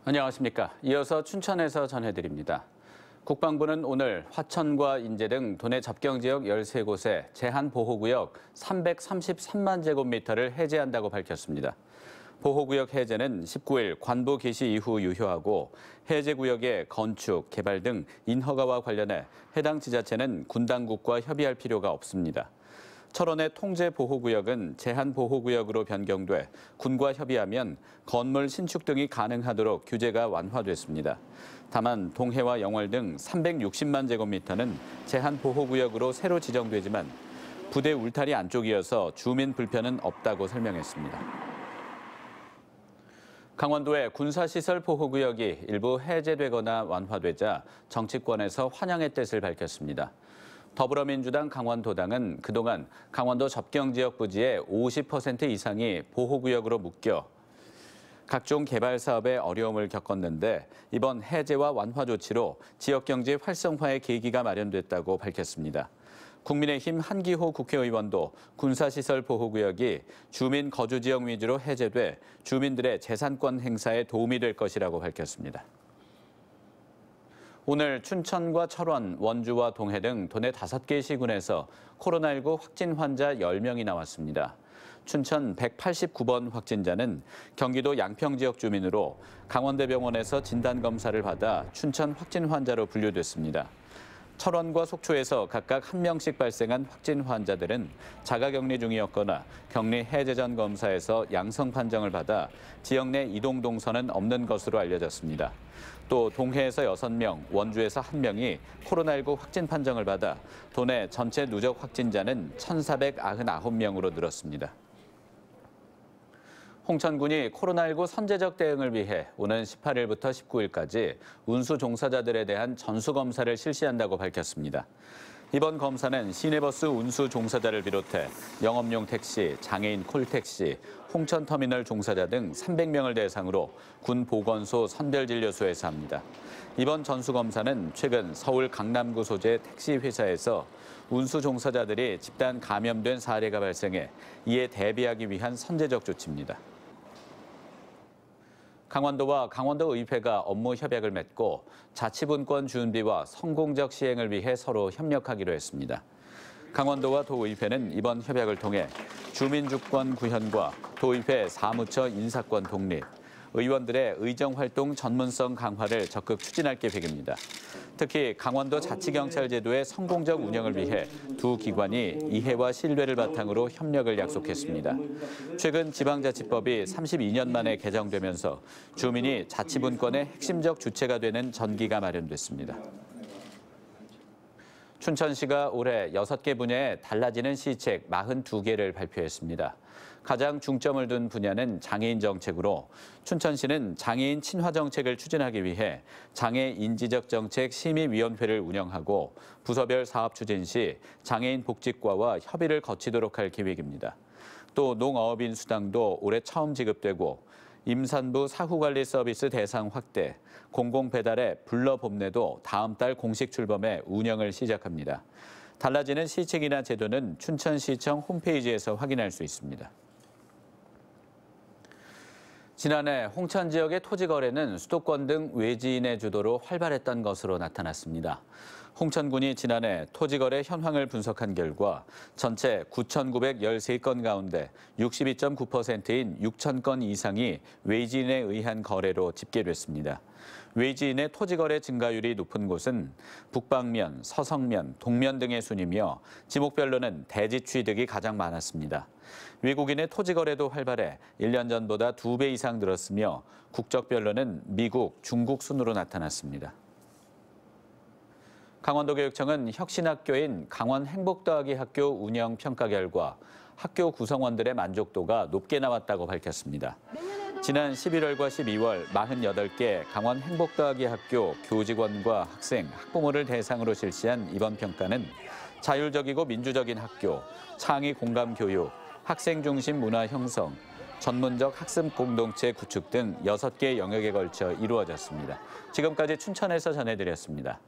안녕하십니까. 이어서 춘천에서 전해드립니다. 국방부는 오늘 화천과 인제 등 도내 접경지역 13곳에 제한보호구역 333만 제곱미터를 해제한다고 밝혔습니다. 보호구역 해제는 19일 관부 개시 이후 유효하고 해제구역의 건축, 개발 등 인허가와 관련해 해당 지자체는 군 당국과 협의할 필요가 없습니다. 철원의 통제보호구역은 제한보호구역으로 변경돼 군과 협의하면 건물 신축 등이 가능하도록 규제가 완화됐습니다. 다만 동해와 영월 등 360만 제곱미터는 제한보호구역으로 새로 지정되지만 부대 울타리 안쪽이어서 주민 불편은 없다고 설명했습니다. 강원도의 군사시설 보호구역이 일부 해제되거나 완화되자 정치권에서 환영의 뜻을 밝혔습니다. 더불어민주당 강원도당은 그동안 강원도 접경지역 부지의 50% 이상이 보호구역으로 묶여 각종 개발 사업에 어려움을 겪었는데 이번 해제와 완화 조치로 지역경제 활성화의 계기가 마련됐다고 밝혔습니다. 국민의힘 한기호 국회의원도 군사시설 보호구역이 주민 거주지역 위주로 해제돼 주민들의 재산권 행사에 도움이 될 것이라고 밝혔습니다. 오늘 춘천과 철원, 원주와 동해 등 도내 5개 시군에서 코로나19 확진 환자 10명이 나왔습니다. 춘천 189번 확진자는 경기도 양평 지역 주민으로 강원대병원에서 진단검사를 받아 춘천 확진 환자로 분류됐습니다. 철원과 속초에서 각각 1명씩 발생한 확진 환자들은 자가격리 중이었거나 격리 해제 전 검사에서 양성 판정을 받아 지역 내 이동 동선은 없는 것으로 알려졌습니다. 또 동해에서 6명, 원주에서 1명이 코로나19 확진 판정을 받아 도내 전체 누적 확진자는 1,499명으로 늘었습니다. 홍천군이 코로나19 선제적 대응을 위해 오는 18일부터 19일까지 운수 종사자들에 대한 전수검사를 실시한다고 밝혔습니다. 이번 검사는 시내버스 운수 종사자를 비롯해 영업용 택시, 장애인 콜택시, 홍천터미널 종사자 등 300명을 대상으로 군 보건소 선별진료소에서 합니다. 이번 전수검사는 최근 서울 강남구 소재 택시회사에서 운수 종사자들이 집단 감염된 사례가 발생해 이에 대비하기 위한 선제적 조치입니다. 강원도와 강원도의회가 업무 협약을 맺고 자치분권 준비와 성공적 시행을 위해 서로 협력하기로 했습니다. 강원도와 도의회는 이번 협약을 통해 주민주권 구현과 도의회 사무처 인사권 독립, 의원들의 의정활동 전문성 강화를 적극 추진할 계획입니다. 특히 강원도 자치경찰제도의 성공적 운영을 위해 두 기관이 이해와 신뢰를 바탕으로 협력을 약속했습니다. 최근 지방자치법이 32년 만에 개정되면서 주민이 자치분권의 핵심적 주체가 되는 전기가 마련됐습니다. 춘천시가 올해 6개 분야에 달라지는 시책 42개를 발표했습니다. 가장 중점을 둔 분야는 장애인 정책으로 춘천시는 장애인 친화 정책을 추진하기 위해 장애 인지적 정책 심의위원회를 운영하고 부서별 사업 추진 시 장애인 복지과와 협의를 거치도록 할 계획입니다. 또 농어업인 수당도 올해 처음 지급되고 임산부 사후관리 서비스 대상 확대, 공공배달의 불러봄내도 다음 달 공식 출범해 운영을 시작합니다. 달라지는 시책이나 제도는 춘천시청 홈페이지에서 확인할 수 있습니다. 지난해 홍천 지역의 토지 거래는 수도권 등 외지인의 주도로 활발했던 것으로 나타났습니다. 홍천군이 지난해 토지 거래 현황을 분석한 결과 전체 9,913건 가운데 62.9%인 6,000건 이상이 외지인에 의한 거래로 집계됐습니다. 외지인의 토지 거래 증가율이 높은 곳은 북방면, 서성면, 동면 등의 순이며 지목별로는 대지 취득이 가장 많았습니다. 외국인의 토지 거래도 활발해 1년 전보다 2배 이상 늘었으며 국적별로는 미국, 중국 순으로 나타났습니다. 강원도교육청은 혁신학교인 강원행복더하기 학교 운영 평가 결과 학교 구성원들의 만족도가 높게 나왔다고 밝혔습니다. 지난 11월과 12월 48개 강원행복더하기 학교 교직원과 학생, 학부모를 대상으로 실시한 이번 평가는 자율적이고 민주적인 학교, 창의 공감 교육, 학생 중심 문화 형성, 전문적 학습 공동체 구축 등 6개 영역에 걸쳐 이루어졌습니다. 지금까지 춘천에서 전해드렸습니다.